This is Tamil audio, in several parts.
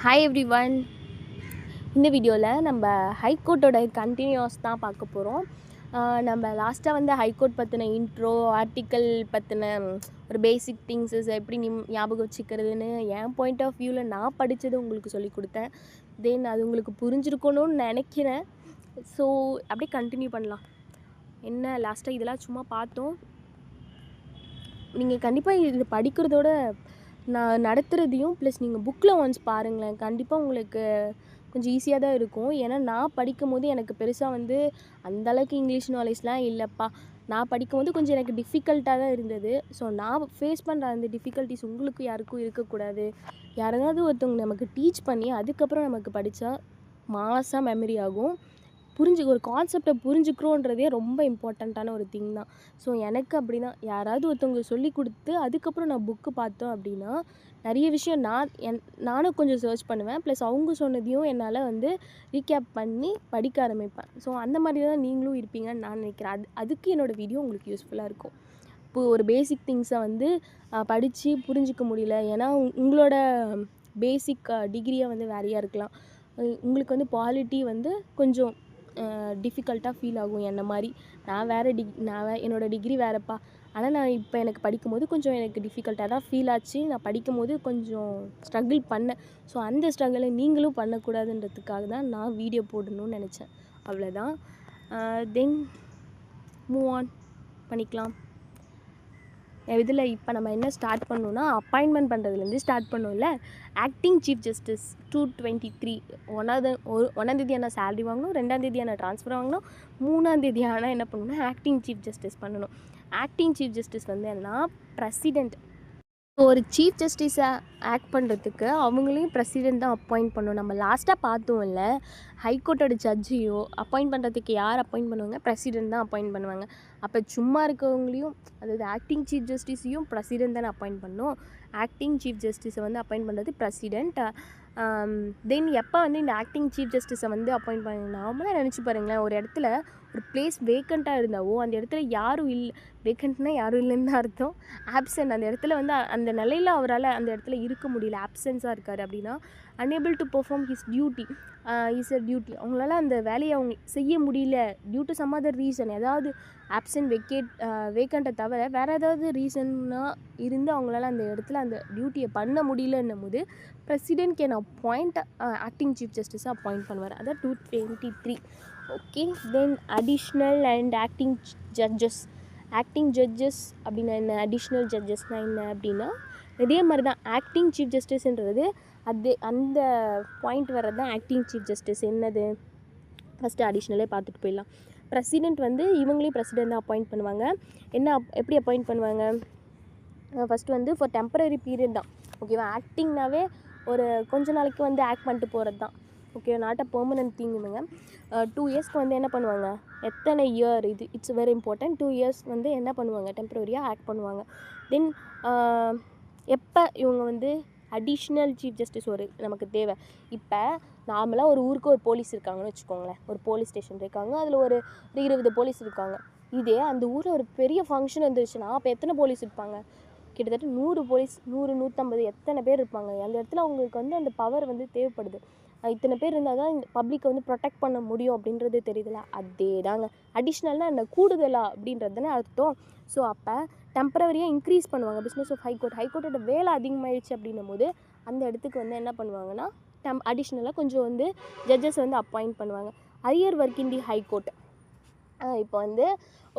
Hi every one. இந்த வீடியோவில் நம்ம ஹைகோர்ட்டோட கண்டினியூஸ் தான் பார்க்க போகிறோம். நம்ம லாஸ்ட்டாக வந்து ஹைகோர்ட் பற்றின இன்ட்ரோ ஆர்டிக்கல் பற்றின ஒரு பேசிக் திங்ஸஸ் எப்படி ஞாபகம் வச்சுக்கிறதுன்னு என் பாயிண்ட் ஆஃப் வியூவில் நான் படித்தது உங்களுக்கு சொல்லி கொடுத்தேன். தென் அது உங்களுக்கு புரிஞ்சிருக்கணும்னு நினைக்கிறேன். ஸோ அப்படியே கண்டினியூ பண்ணலாம். என்ன லாஸ்ட்டாக இதெல்லாம் சும்மா பார்த்தோம். நீங்கள் கண்டிப்பாக இது படிக்கிறதோட நான் நடத்துகிறதையும் ப்ளஸ் நீங்கள் புக்கில் ஒன்ஸ் பாருங்களேன். கண்டிப்பாக உங்களுக்கு கொஞ்சம் ஈஸியாக தான் இருக்கும். ஏன்னா நான் படிக்கும்போது எனக்கு பெருசாக வந்து அந்தளவுக்கு இங்கிலீஷ் நாலேஜ்லாம் இல்லைப்பா. நான் படிக்கும்போது கொஞ்சம் எனக்கு டிஃபிகல்ட்டாக தான் இருந்தது. ஸோ நான் ஃபேஸ் பண்ணுற அந்த டிஃபிகல்ட்டிஸ் உங்களுக்கு யாருக்கும் இருக்கக்கூடாது. யாராவது ஒருத்தவங்க நமக்கு டீச் பண்ணி அதுக்கப்புறம் நமக்கு படித்தா மாசாக மெமரி ஆகும். ஒரு கான்செப்டை புரிஞ்சுக்கிறோன்றதே ரொம்ப இம்பார்ட்டண்ட்டான ஒரு திங் தான். ஸோ எனக்கு அப்படி தான். யாராவது ஒருத்தவங்க சொல்லி கொடுத்து அதுக்கப்புறம் நான் புக்கு பார்த்தோம் அப்படின்னா நிறைய விஷயம் நானும் கொஞ்சம் சர்ச் பண்ணுவேன். ப்ளஸ் அவங்க சொன்னதையும் என்னால் வந்து ரீகேப் பண்ணி படிக்க ஆரம்பிப்பேன். ஸோ அந்த மாதிரி தான் நீங்களும் இருப்பீங்கன்னு நான் நினைக்கிறேன். அதுக்கு என்னோடய வீடியோ உங்களுக்கு யூஸ்ஃபுல்லாக இருக்கும். இப்போது ஒரு பேசிக் திங்ஸை வந்து படித்து புரிஞ்சிக்க முடியல. ஏன்னா உங்களோட பேசிக் டிகிரியை வந்து வேறையாக இருக்கலாம். உங்களுக்கு வந்து பாலிட்டி வந்து கொஞ்சம் டிஃபிகல்ட்டாக ஃபீல் ஆகும். என்ன மாதிரி என்னோடய டிகிரி வேறுப்பா. ஆனால் நான் இப்போ எனக்கு படிக்கும்போது கொஞ்சம் எனக்கு டிஃபிகல்ட்டாக தான் ஃபீல் ஆச்சு. நான் படிக்கும்போது கொஞ்சம் ஸ்ட்ரகிள் பண்ணேன். ஸோ அந்த ஸ்ட்ரகிளை நீங்களும் பண்ணக்கூடாதுன்றதுக்காக தான் நான் வீடியோ போடணும்னு நினச்சேன். அவ்வளோதான். தென் மூவ் ஆன் பண்ணிக்கலாம். இதில் இப்போ நம்ம என்ன ஸ்டார்ட் பண்ணோன்னா அப்பாயின்மெண்ட் பண்ணுறதுலேருந்து ஸ்டார்ட் பண்ணோம்ல. ஆக்டிங் சீஃப் ஜஸ்டிஸ் 223 ஒன்றாந்தேதி ஆனால் சேலரி வாங்கணும், 2ஆந்தேதி ஆனால் ட்ரான்ஸ்ஃபர் வாங்கணும், 3ஆந்தேதி ஆனால் என்ன பண்ணணும்னா ஆக்டிங் சீஃப் ஜஸ்டிஸ் பண்ணணும். ஆக்டிங் சீஃப் ஜஸ்டிஸ் வந்து என்னன்னா பிரசிடெண்ட். ஒரு சீஃப் ஜஸ்டிஸை ஆக்ட் பண்ணுறதுக்கு அவங்களையும் பிரசிடெண்ட் தான் அப்பாயிண்ட் பண்ணணும். நம்ம லாஸ்ட்டாக பார்த்தோம்ல, ஹைகோர்ட்டோட ஜட்ஜையோ அப்பாயிண்ட் பண்ணுறதுக்கு யார் அப்பாயிண்ட் பண்ணுவாங்க? பிரசிடெண்ட் தான் அப்பாயிண்ட் பண்ணுவாங்க. அப்போ சும்மா இருக்கவங்களையும், அதாவது ஆக்டிங் சீஃப் ஜஸ்டிஸையும் பிரசிடெண்ட் தானே அப்பாயிண்ட் பண்ணணும். ஆக்டிங் சீஃப் ஜஸ்டிஸை வந்து அப்பாயிண்ட் பண்ணுறது பிரசிடெண்ட். தென் எப்போ வந்து இந்த ஆக்டிங் சீஃப் ஜஸ்டிஸை வந்து அப்பாயிண்ட் பண்ண நார்மலாக நினச்சி பாருங்களேன். ஒரு இடத்துல ஒரு பிளேஸ் வேக்கண்ட்டாக இருந்தாவோ அந்த இடத்துல யாரும் இல்லை. வேக்கண்ட்னா யாரும் இல்லைன்னு தான் அர்த்தம். ஆப்சென்ட். அந்த இடத்துல வந்து அந்த நிலையில் அவரால் அந்த இடத்துல இருக்க முடியல, ஆப்சென்ஸாக இருக்கார் அப்படின்னா unable to perform his duty is a duty. அவங்களால அந்த வேலையை அவங்க செய்ய முடியல due to some other reason. ஏதாவது ஆப்சென்ட் வேக்கண்ட்டை தவிர வேறு ஏதாவது ரீசன்னாக இருந்து அவங்களால அந்த இடத்துல அந்த டியூட்டியை பண்ண முடியலன்னும் போது president can appoint acting chief ஜஸ்டிஸை அப்பாயிண்ட் பண்ணுவார். அதான் 223. Okay. Then additional and acting judges. Acting judges அப்படின்னா என்ன, அடிஷ்னல் ஜட்ஜஸ்னால் என்ன அப்படின்னா இதே மாதிரி தான். ஆக்டிங் சீஃப் ஜஸ்டிஸ்ன்றது அந்த பாயிண்ட் வர்றது தான் ஆக்டிங் சீஃப் ஜஸ்டிஸ். என்னது, ஃபஸ்ட்டு அடிஷ்னலே பார்த்துட்டு போயிடலாம். பிரசிடெண்ட் வந்து இவங்களையும் பிரசிடெண்ட் தான் அப்பாயிண்ட் பண்ணுவாங்க. எப்படி அப்பாயிண்ட் பண்ணுவாங்க? ஃபஸ்ட்டு வந்து ஃபார் டெம்பரரி பீரியட் தான். ஓகேவா? ஆக்டிங்னாவே ஒரு கொஞ்ச நாளைக்கு வந்து ஆக்ட் பண்ணிட்டு போகிறது தான். ஓகே, நாட் அ பெர்மனன்ட் திங்குங்க. 2 இயர்ஸ்க்கு வந்து என்ன பண்ணுவாங்க, எத்தனை year, it's very important. 2 years வந்து என்ன பண்ணுவாங்க, டெம்பரரியாக ஆக்ட் பண்ணுவாங்க. தென் எப்போ இவங்க வந்து அடிஷ்னல் சீஃப் ஜஸ்டிஸ் நமக்கு தேவை. இப்போ நார்மலாக ஒரு ஊருக்கு ஒரு போலீஸ் இருக்காங்கன்னு வச்சுக்கோங்களேன். ஒரு போலீஸ் ஸ்டேஷன் இருக்காங்க, அதில் ஒரு 20 போலீஸ் இருக்காங்க. இதே அந்த ஊரில் ஒரு பெரிய ஃபங்க்ஷன் வந்துருச்சுன்னா அப்போ எத்தனை போலீஸ் இருப்பாங்க? கிட்டத்தட்ட 100 போலீஸ், 100, 150 எத்தனை பேர் இருப்பாங்க. அந்த இடத்துல அவங்களுக்கு வந்து அந்த பவர் வந்து தேவைப்படுது. இத்தனை பேர் இருந்தால் தான் இந்த பப்ளிக்கை வந்து ப்ரொடெக்ட் பண்ண முடியும் அப்படின்றது தெரியுதுல்ல. அதே தாங்க அடிஷ்னல்னால் என்ன, கூடுதலா அப்படின்றது தானே அர்த்தம். ஸோ அப்போ டெம்பரரியாக இன்க்ரீஸ் பண்ணுவாங்க. பிஸ்னஸ் ஆஃப் ஹைகோர்ட்டோட வேலை அதிகமாகிடுச்சு அப்படின்னும் போது அந்த இடத்துக்கு வந்து என்ன பண்ணுவாங்கன்னா அடிஷ்னலாக கொஞ்சம் வந்து ஜட்ஜஸ் வந்து அப்பாயிண்ட் பண்ணுவாங்க. Arrear work in the high court. இப்போ வந்து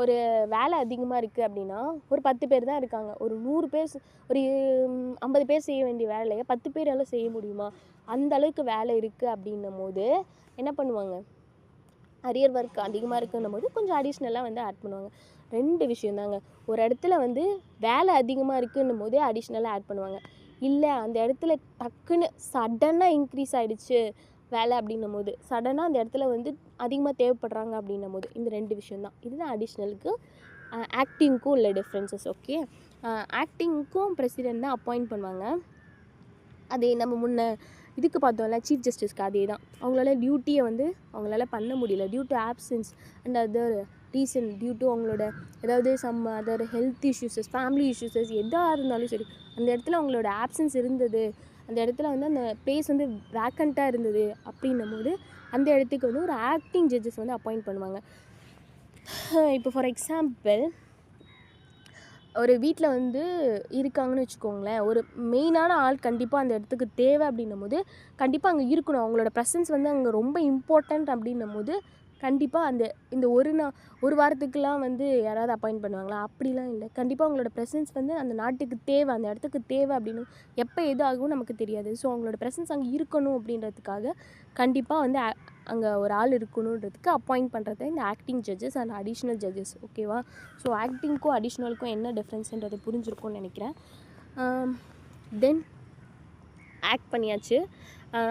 ஒரு வேலை அதிகமாக இருக்குது அப்படின்னா ஒரு 10 பேர் தான் இருக்காங்க. ஒரு 100 பேர், ஒரு 50 பேர் செய்ய வேண்டிய வேலையை 10 பேரால் செய்ய முடியுமா? அந்த அளவுக்கு வேலை இருக்குது அப்படின்னும் போது என்ன பண்ணுவாங்க, அரியர் ஒர்க் அதிகமாக இருக்குன்னும் போது கொஞ்சம் அடிஷ்னலாக வந்து ஆட் பண்ணுவாங்க. 2 விஷயம் தாங்க. ஒரு இடத்துல வந்து வேலை அதிகமாக இருக்குன்னும் போதே அடிஷ்னலாக ஆட் பண்ணுவாங்க. இல்லை அந்த இடத்துல டக்குன்னு சடனாக இன்க்ரீஸ் ஆகிடுச்சு வேலை அப்படின்னும் போது, சடனாக அந்த இடத்துல வந்து அதிகமாக தேவைப்படுறாங்க அப்படின்னும் போது, இந்த 2 விஷயந்தான். இதுதான் அடிஷ்னலுக்கு ஆக்டிங்க்கும் உள்ள டிஃப்ரென்சஸ். ஓகே, ஆக்டிங்க்கும் பிரசிடெண்ட் தான் அப்பாயிண்ட் பண்ணுவாங்க. அதே நம்ம முன்ன இதுக்கு பார்த்தோம்ல, சீஃப் ஜஸ்டிஸ்க்கு அதே தான். அவங்களால டியூட்டியை வந்து அவங்களால பண்ண முடியல due to absence and other reason, due to அவங்களோட ஏதாவது some other health issues, family issues எதாக இருந்தாலும் சரி, அந்த இடத்துல அவங்களோட ஆப்சன்ஸ் இருந்தது. அந்த இடத்துல வந்து அந்த பிளேஸ் வந்து வேக்கண்ட்டாக இருந்தது அப்படின்னும்போது அந்த இடத்துக்கு வந்து ஒரு ஆக்டிங் ஜட்ஜஸ் வந்து அப்பாயிண்ட் பண்ணுவாங்க. இப்போ ஃபார் எக்ஸாம்பிள் ஒரு வீட்டில் வந்து இருக்காங்கன்னு வச்சுக்கோங்களேன், ஒரு மெயினான ஆள் கண்டிப்பாக அந்த இடத்துக்கு தேவை அப்படின்னும்போது கண்டிப்பாக அங்கே இருக்கணும். அவங்களோட ப்ரெசன்ஸ் வந்து அங்கே ரொம்ப இம்பார்ட்டண்ட் அப்படின்னும்போது கண்டிப்பாக அந்த இந்த ஒரு வாரத்துக்குலாம் வந்து யாராவது அப்பாயிண்ட் பண்ணுவாங்களா? அப்படிலாம் இல்லை. கண்டிப்பாக அவங்களோட ப்ரெசன்ஸ் வந்து அந்த நாட்டுக்கு தேவை, அந்த இடத்துக்கு தேவை அப்படின்னு எப்போ எது ஆகும் நமக்கு தெரியாது. ஸோ அவங்களோட ப்ரெசன்ஸ் அங்கே இருக்கணும் அப்படின்றதுக்காக கண்டிப்பாக வந்து அங்கே ஒரு ஆள் இருக்கணுன்றதுக்கு அப்பாயிண்ட் பண்ணுறது இந்த acting judges and additional judges. ஓகேவா? ஸோ ஆக்டிங்க்கும் அடிஷ்னலுக்கும் என்ன டிஃப்ரென்ஸுன்றது புரிஞ்சிருக்கும்னு நினைக்கிறேன். தென் ஆக்ட் பண்ணியாச்சு,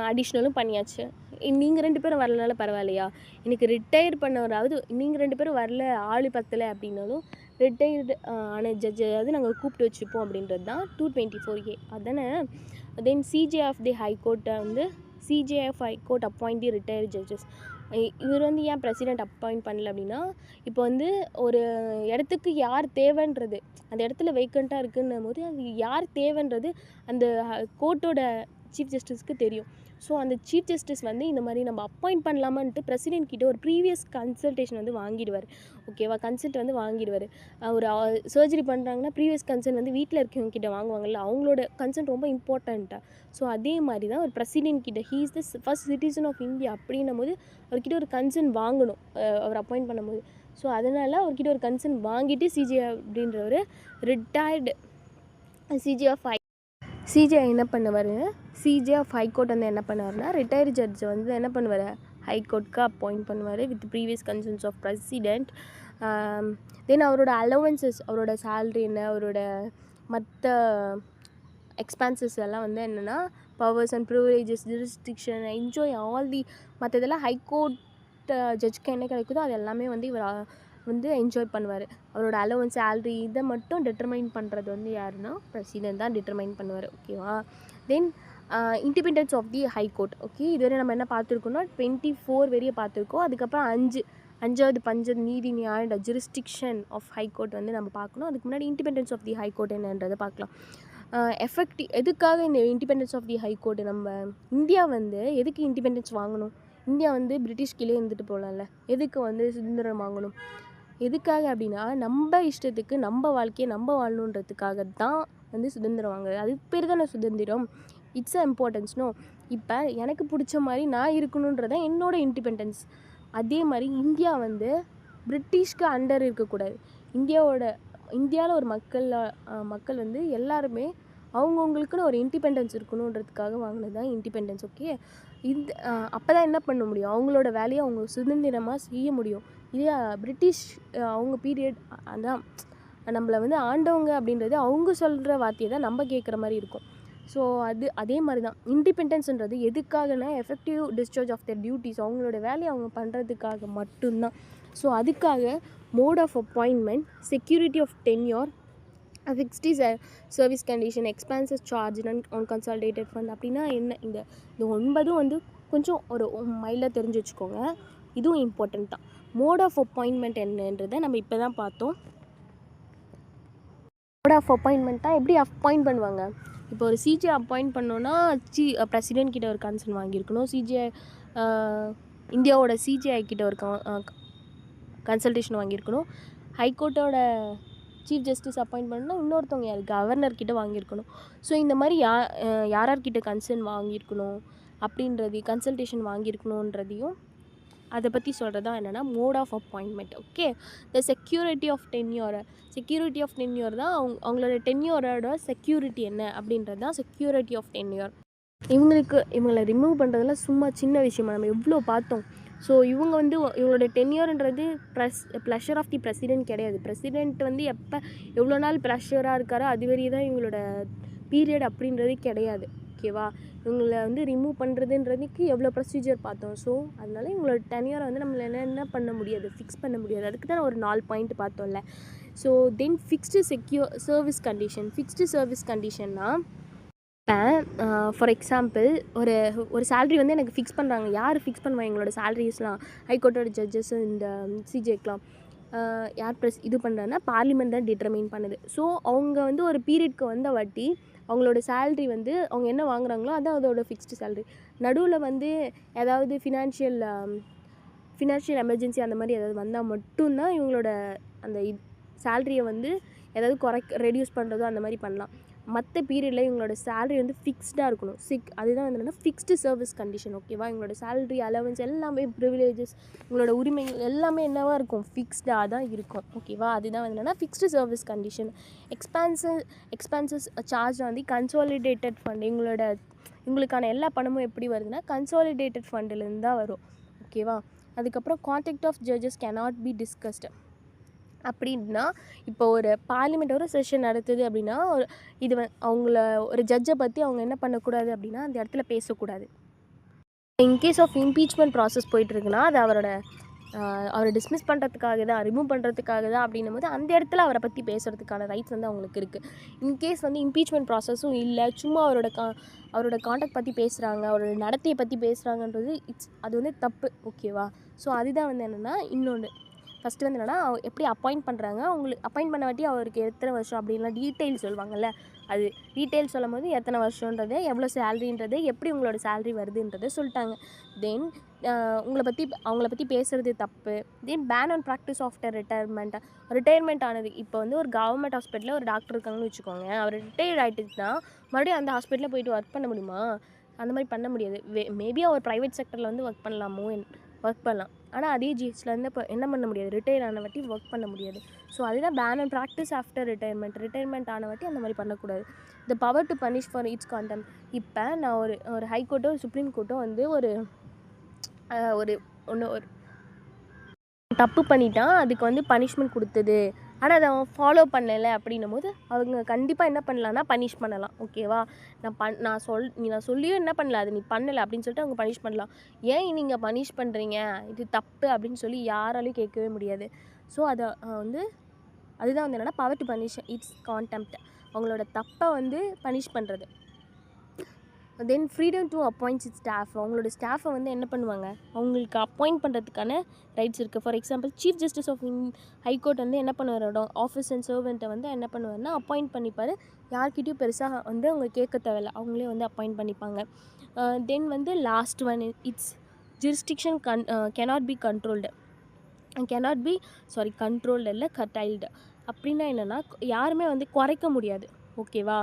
அடிஷ்னலும் பண்ணியாச்சு. நீங்கள் 2 பேரும் வரலனால பரவாயில்லையா? எனக்கு ரிட்டையர் பண்ணவராவது நீங்கள் 2 பேரும் வரல, ஆள் பத்தலை அப்படின்னாலும் ரிட்டையர்டு ஆன ஜட்ஜாவது நாங்கள் கூப்பிட்டு வச்சுப்போம் அப்படின்றது தான் 224A அதானே. தென் சிஜே ஆஃப் தி ஹைகோர்ட்டை வந்து CJ of high court appoint the retired judges. இவர் வந்து ஏன் பிரசிடெண்ட் அப்பாயிண்ட் பண்ணல அப்படின்னா, இப்போ வந்து ஒரு இடத்துக்கு யார் தேவைன்றது, அந்த இடத்துல வேக்கண்ட்டாக இருக்குன்னும் போது அது யார் தேவைன்றது அந்த கோர்ட்டோட சீஃப் ஜஸ்டிஸ்க்கு தெரியும். ஸோ அந்த சீஃப் ஜஸ்டிஸ் வந்து இந்த மாதிரி நம்ம அப்பாயிண்ட் பண்ணலாமான்ட்டு பிரசிடெண்ட் கிட்ட ஒரு ப்ரீவியஸ் கன்சல்டேஷன் வந்து வாங்கிடுவார். ஓகேவா? கன்சல்ட் வந்து வாங்கிடுவார். ஒரு சர்ஜரி பண்ணுறாங்கன்னா ப்ரீவியஸ் கன்சல்ட் வந்து வீட்டில் இருக்கவங்க கிட்ட வாங்குவாங்கல்ல, அவங்களோட கன்சல்ட் ரொம்ப இம்பார்ட்டண்ட்டாக. ஸோ அதே மாதிரி தான் ஒரு பிரசிடெண்ட் கிட்ட he is the first citizen of India அப்படின்னும் போது அவர்கிட்ட ஒரு கன்சர்ன் வாங்கணும் அவர் அப்பாயிண்ட் பண்ணும்போது. ஸோ அதனால் அவர்கிட்ட ஒரு கன்சர்ன் வாங்கிட்டு சிஜே அப்படின்றவர் ரிட்டையர்டு சிஜே என்ன பண்ணுவார், சிஜே ஆஃப் ஹைகோர்ட் வந்து என்ன பண்ணுவார்னா ரிட்டையர்டு ஜட்ஜை வந்து என்ன பண்ணுவார், ஹைகோர்ட்க்கு அப்பாயிண்ட் பண்ணுவார் with previous concerns of president. Then அவரோட அலவன்சஸ், அவரோட சேல்ரி என்ன, அவரோட மற்ற எக்ஸ்பென்சஸ் எல்லாம் வந்து என்னென்னா powers and privileges, jurisdiction, enjoy all the மற்றதெல்லாம் ஹைகோர்ட் ஜட்ஜ்க்கு என்ன கிடைக்குதோ அது எல்லாமே வந்து இவர் வந்து என்ஜாய் பண்ணுவார். அவரோட அலவன்ஸ், சேல்ரி இதை மட்டும் டிட்டர்மைன் பண்ணுறது வந்து யாருன்னா பிரசிடெண்ட் தான் டிட்டர்மைன் பண்ணுவார். ஓகேவா? Then independence of the high court. Okay, இதுவரை நம்ம என்ன பார்த்துருக்கோம்னா 24 வரையும் பார்த்துருக்கோம். அதுக்கப்புறம் அஞ்சாவது பஞ்ச நீதி நியாய ஜூரிஸ்டிக்ஷன் ஆஃப் ஹைகோர்ட் வந்து நம்ம பார்க்கணும். அதுக்கு முன்னாடி இண்டிபெண்டன்ஸ் ஆஃப் தி ஹைகோர்ட் என்னன்றதை பார்க்கலாம். எதுக்காக இந்த இண்டிபெண்டன்ஸ் ஆஃப் தி ஹைகோர்ட், நம்ம இந்தியா வந்து எதுக்கு இண்டிபெண்டன்ஸ் வாங்கணும்? இந்தியா வந்து பிரிட்டிஷ் கீழே இருந்துட்டு போகலாம்ல, எதுக்கு வந்து சுதந்திரம் வாங்கணும்? எதுக்காக அப்படின்னா நம்ம இஷ்டத்துக்கு நம்ம வாழ்க்கையை நம்ம வாழணுன்றதுக்காக தான் வந்து சுதந்திரம் வாங்குறது. அதுக்கு பேர் தானே சுதந்திரம். It's a importance. இப்போ எனக்கு பிடிச்ச மாதிரி நான் இருக்கணுன்றதான் என்னோடய இண்டிபெண்டன்ஸ். அதே மாதிரி இந்தியா வந்து பிரிட்டிஷ்க்கு அண்டர் இருக்கக்கூடாது. இந்தியாவில் ஒரு மக்கள் வந்து எல்லாருமே அவங்கவுங்களுக்குன்னு ஒரு இண்டிபெண்டன்ஸ் இருக்கணுன்றதுக்காக வாங்கினது தான் இண்டிபெண்டன்ஸ். ஓகே, அப்போ தான் என்ன பண்ண முடியும், அவங்களோட வேலையை அவங்க சுதந்திரமாக செய்ய முடியும். இதே பிரிட்டிஷ் அவங்க பீரியட் அதான் நம்மளை வந்து ஆண்டவங்க அப்படின்றது அவங்க சொல்கிற வார்த்தையை தான் நம்ம கேட்குற மாதிரி இருக்கும். ஸோ அதே மாதிரி தான் இண்டிபெண்டன்ஸ்ன்றது எதுக்காகனா effective discharge of their duties, அவங்களோட வேலையை அவங்க பண்ணுறதுக்காக மட்டும்தான். ஸோ அதுக்காக mode of appointment, security of tenure, fixed service condition, expenses charge and on consolidated fund அப்படின்னா என்ன, இந்த 9 வந்து கொஞ்சம் ஒரு மைல்டாக தெரிஞ்சு வச்சுக்கோங்க. இதுவும் இம்பார்ட்டன்ட் தான். மோட் ஆஃப் அப்பாயின்மெண்ட் என்னன்றதை நம்ம இப்போ தான் பார்த்தோம். மோட் ஆஃப் அப்பாயின்மெண்ட்டாக எப்படி அப்பாயிண்ட் பண்ணுவாங்க? இப்போ ஒரு சிஜே அப்பாயிண்ட் பண்ணோன்னா பிரசிடெண்ட் கிட்ட ஒரு கன்சர்ன் வாங்கியிருக்கணும். இந்தியாவோட சிஜிஐ கிட்ட ஒரு கன்சல்டேஷன் வாங்கியிருக்கணும். ஹைகோர்ட்டோட சீஃப் ஜஸ்டிஸ் அப்பாயிண்ட் பண்ணணும்னா இன்னொருத்தவங்க யார், கவர்னர்கிட்ட வாங்கியிருக்கணும். ஸோ இந்த மாதிரி யார்கிட்ட கன்சர்ன் வாங்கியிருக்கணும் அப்படின்றது, கன்சல்டேஷன் வாங்கியிருக்கணுன்றதையும் அதை பற்றி சொல்கிறது தான் என்னென்னா mode of appointment. Okay, the security of tenure தான் அவங்களோட டென்யூரோட செக்யூரிட்டி என்ன அப்படின்றது தான் செக்யூரிட்டி ஆஃப் டென்யூர். இவங்களை ரிமூவ் பண்ணுறதுலாம் சும்மா சின்ன விஷயமா, நம்ம எவ்வளோ பார்த்தோம். ஸோ இவங்க வந்து இவங்களோட டென்யூர்ன்றது ப்ளஷர் ஆஃப் தி பிரசிடெண்ட் கிடையாது. பிரசிடெண்ட் வந்து எவ்வளோ நாள் ப்ளஷராக இருக்காரோ அது வரையும் தான் இவங்களோட பீரியட் அப்படின்றதே கிடையாது. ஓகேவா? இவங்களை வந்து ரிமூவ் பண்ணுறதுன்றதுக்கு எவ்வளோ ப்ரொசீஜர் பார்த்தோம். ஸோ அதனால இவங்களோட டென்யூரை வந்து நம்மள என்ன பண்ண முடியாது, ஃபிக்ஸ் பண்ண முடியாது. அதுக்கு தான் ஒரு 4 பாயிண்ட் பார்த்தோம்ல. ஸோ தென் ஃபிக்ஸ்டு சர்வீஸ் கண்டிஷன்னா இப்போ ஃபார் எக்ஸாம்பிள் ஒரு சேலரி வந்து எனக்கு ஃபிக்ஸ் பண்ணுறாங்க. யார் ஃபிக்ஸ் பண்ணுவாங்க எங்களோட சேலரிஸ்லாம்? ஹைகோர்ட்டோட ஜட்ஜஸ், இந்த சிஜேக்கெலாம் யார் இது பண்ணுறாங்கன்னா பார்லிமெண்ட் தான் டிட்டர்மைன் பண்ணுது. ஸோ அவங்க வந்து ஒரு பீரியட்க்கு வந்த வாட்டி அவங்களோட சேலரி வந்து அவங்க என்ன வாங்குறாங்களோ அதான் அதோட ஃபிக்ஸ்டு சேலரி. நடுவில் வந்து ஏதாவது ஃபினான்ஷியல் எமர்ஜென்சி அந்த மாதிரி ஏதாவது வந்தால் மட்டும்தான் இவங்களோட அந்த சேலரியை வந்து ஏதாவது ரெடியூஸ் பண்ணுறதோ அந்த மாதிரி பண்ணலாம். மற்ற பீரியடில் இவங்களோட சேலரி வந்து ஃபிக்ஸ்டாக இருக்கணும். அதுதான் வந்து என்னென்னா ஃபிக்ஸ்டு சர்வீஸ் கண்டிஷன். ஓகேவா? இவங்களோட சேலரி அலவன்ஸ் எல்லாமே ப்ரிவிலேஜஸ் உங்களோட உரிமைகள் எல்லாமே என்னவாக இருக்கும், ஃபிக்ஸ்டாக தான் இருக்கும். ஓகேவா? அதுதான் வந்து என்னென்னா fixed service condition. Expenses charge வந்து கன்சாலிடேட்டட் ஃபண்ட். உங்களுக்கான எல்லா பணமும் எப்படி வருதுன்னா கன்சாலிடேட்டட் ஃபண்டிலேருந்து தான் வரும். ஓகேவா? அதுக்கப்புறம் contact of judges cannot be discussed. அப்படின்னா இப்போ ஒரு பார்லிமெண்ட் ஒரு செஷன் நடத்துது அப்படின்னா இது ஒரு ஜட்ஜை பற்றி அவங்க என்ன பண்ணக்கூடாது அப்படின்னா அந்த இடத்துல பேசக்கூடாது. இன்கேஸ் ஆஃப் இம்பீச்மெண்ட் ப்ராசஸ் போயிட்டுருக்குன்னா அது அவரை டிஸ்மிஸ் பண்ணுறதுக்காக தான், ரிமூவ் பண்ணுறதுக்காக தான் அப்படின்னும் போது அந்த இடத்துல அவரை பற்றி பேசுகிறதுக்கான ரைட்ஸ் வந்து அவங்களுக்கு இருக்குது. இன்கேஸ் வந்து இம்பீச்மெண்ட் ப்ராசஸும் இல்லை, சும்மா அவரோட காண்டாக்ட் பற்றி பேசுகிறாங்க, அவரோட நடத்தையை பற்றி பேசுகிறாங்கன்றது அது வந்து தப்பு. ஓகேவா? ஸோ அதுதான் வந்து என்னென்னா இன்னொன்று ஃபஸ்ட்டு வந்து என்னென்னா எப்படி அப்பாயிண்ட் பண்ணுறாங்க, அவங்களுக்கு அப்பாயிண்ட் பண்ண வாட்டி அவருக்கு எத்தனை வருஷம் அப்படின்லாம் டீட்டெயில் சொல்லுவாங்கள்ல, அது டீட்டெயில் சொல்லும் போது எத்தனை வருஷன்றது, எவ்வளோ சேலரின்றது, எப்படி உங்களோட சேலரி வருதுன்றதை சொல்லிட்டாங்க. தென் அவங்கள பற்றி பேசுகிறது தப்பு. Then ban on practice after retirement ஆனது. இப்போ வந்து ஒரு கவர்மெண்ட் ஹாஸ்பிட்டலில் ஒரு டாக்டர் இருக்காங்கன்னு வச்சுக்கோங்க, அவர் ரிட்டையர்ட் ஆகிட்டுச்சுன்னா மறுபடியும் அந்த ஹாஸ்பிட்டலில் போய்ட்டு ஒர்க் பண்ண முடியுமா? அந்த மாதிரி பண்ண முடியாது. மேபி அவர் ப்ரைவேட் செக்டரில் வந்து ஒர்க் பண்ணலாம். ஆனால் அதே ஜிஹெச்லேருந்து இப்போ என்ன பண்ண முடியாது, ரிட்டையர் ஆன வாட்டி ஒர்க் பண்ண முடியாது. ஸோ அதுதான் ban and practice after retirement ஆன வாட்டி அந்த மாதிரி பண்ணக்கூடாது. The power to punish for its contempt. இப்போ நான் ஒரு ஹைகோர்ட்டோ ஒரு சுப்ரீம் கோர்ட்டோ வந்து ஒரு தப்பு பண்ணிட்டான், அதுக்கு வந்து பனிஷ்மெண்ட் கொடுத்தது, ஆனால் அதை அவன் ஃபாலோ பண்ணலை அப்படின்னும் போது அவங்க கண்டிப்பாக என்ன பண்ணலான்னா பனிஷ் பண்ணலாம். ஓகேவா? நான் சொல்லியும் என்ன பண்ணல, அது நீ பண்ணலை அப்படின்னு சொல்லிட்டு அவங்க பனிஷ் பண்ணலாம். ஏன் நீங்கள் பனிஷ் பண்ணுறீங்க, இது தப்பு அப்படின்னு சொல்லி யாராலையும் கேட்கவே முடியாது. ஸோ அதுதான் வந்து என்னென்னா power to punish its contempt. அவங்களோட தப்பை வந்து பனிஷ் பண்ணுறது. Then freedom to appoints it staff. அவங்களோட ஸ்டாஃபை வந்து என்ன பண்ணுவாங்க, அவங்களுக்கு அப்பாயிண்ட் பண்ணுறதுக்கான ரைட்ஸ் இருக்குது. For example chief justice of high court வந்து என்ன பண்ணுவார், ஆஃபீஸ் அண்ட் சர்வெண்ட்டை வந்து என்ன பண்ணுவார்னா அப்பாயிண்ட் பண்ணிப்பார். யார்கிட்டையும் பெருசாக வந்து அவங்க கேட்க தேவையில்லை, அவங்களே வந்து அப்பாயிண்ட் பண்ணிப்பாங்க. தென் வந்து last one it's jurisdiction cannot be controlled இல்லை கர்டைல்டு. அப்படின்னா என்னென்னா யாருமே வந்து குறைக்க முடியாது. ஓகேவா?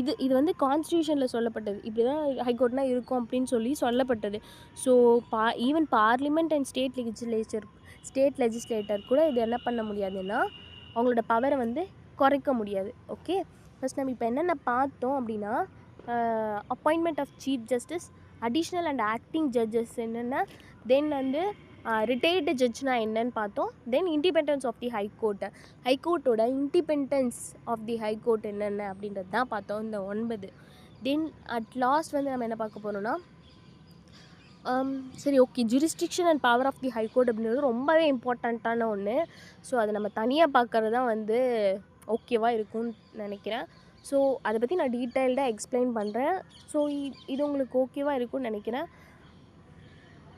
இது வந்து கான்ஸ்டியூஷனில் சொல்லப்பட்டது. இப்படி தான் ஹைகோர்ட்னா இருக்கும் அப்படின்னு சொல்லப்பட்டது. So even parliament and state legislator கூட இது என்ன பண்ண முடியாதுன்னா அவங்களோட பவரை வந்து குறைக்க முடியாது. ஓகே, ஃபஸ்ட் நம்ம இப்போ என்னென்ன பார்த்தோம் அப்படின்னா appointment of chief justice, additional and acting judges என்னென்ன, தென் வந்து ரிட்டையர்டு ஜட்ஜ்னா என்னன்னு பார்த்தோம். தென் இண்டிபெண்டன்ஸ் ஆஃப் தி ஹைகோர்ட்டோட இண்டிபெண்டன்ஸ் ஆஃப் தி ஹைகோர்ட் என்னென்ன அப்படின்றது தான் பார்த்தோம் இந்த 9. தென் அட் லாஸ்ட் வந்து நம்ம என்ன பார்க்க போகிறோம்னா சரி okay, jurisdiction and power of the high court அப்படின்றது ரொம்பவே இம்பார்ட்டண்ட்டான ஒன்று. ஸோ அதை நம்ம தனியாக பார்க்குறது தான் வந்து ஓகேவாக இருக்கும்னு நினைக்கிறேன். ஸோ அதை பற்றி நான் டீட்டெயில்டாக எக்ஸ்பிளைன் பண்ணுறேன். ஸோ இது உங்களுக்கு ஓகேவாக இருக்கும்னு நினைக்கிறேன்.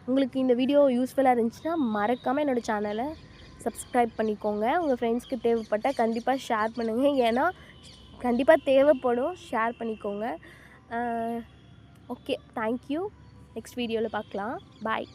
உங்களுக்கு இந்த வீடியோ யூஸ்ஃபுல்லாக இருந்துச்சுன்னா மறக்காமல் என்னோடய சேனலை சப்ஸ்கிரைப் பண்ணிக்கோங்க. உங்கள் ஃப்ரெண்ட்ஸ்க்கு தேவைப்பட்டால் கண்டிப்பாக ஷேர் பண்ணுங்கள். ஏன்னா கண்டிப்பாக தேவைப்படும், ஷேர் பண்ணிக்கோங்க. Okay, thank you. நெக்ஸ்ட் வீடியோவில் பார்க்கலாம். பாய்.